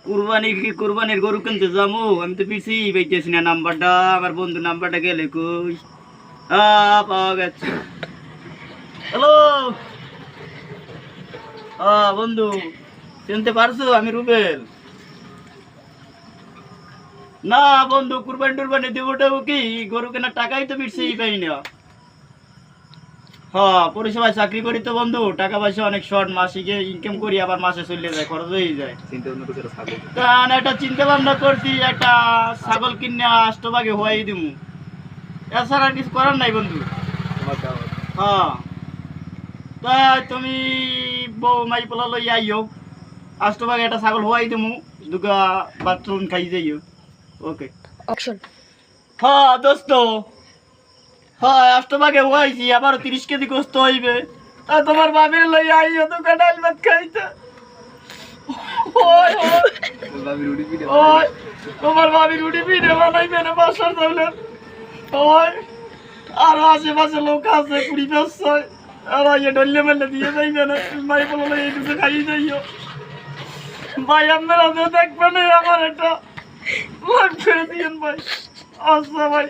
কুরবানির গরু কিনতে যাবো, আমি তো পিছি পাইতেছি না নাম্বারটা। আমার বন্ধু নাম্বারটা গেলে কই? পাওয়া গেছে। হ্যালো বন্ধু, চিনতে পারছো? আমি রুবেল। না বন্ধু, কুরবানি দেবোটাও কি, গরু কেনার টাকাই তো পিছি পাই না। হ্যাঁ, পরিষেবায় চাকরি করি তো বন্ধু, টাকা পয়সা অনেক শর্ট, মাসিকে ইনকাম করি, আবার মাসে চলে যায়, খরচ হয়ে যায়। একটা চিন্তা ভাবনা করছি, একটা ছাগল কিনে আষ্টভাগে হওয়াই দিমু, এছাড়া আর কিছু করার নাই বন্ধু। হ্যাঁ, তাই তুমি বউ মাই পোলা লই আইও, আষ্টভাগে একটা ছাগল হওয়াই দিমু, দুগা বাথরুম খাই যাইও। Okay option. হ্যাঁ দোস্ত, হ্যাঁ আষ্টভাগে হওয়াইছি, আবার 30 কেজি গোস্ত হইবে। তা তোমার বাবির লই আইও তো ডাল ভাত খাইতে। ওই ওই তোমার ভাবি রুটি পিঠে বানাইবে না বাসার চাইলে। ওই আরো আশেপাশে লোক আছে, 20-25, আর ডলে মেলে দিয়ে যাইবে না, ভাই বলো এইটুকু খাই যাইও। ভাই আপনারা তো দেখবেন আমার একটা লাগ করে দিয়েন ভাই। আচ্ছা ভাই।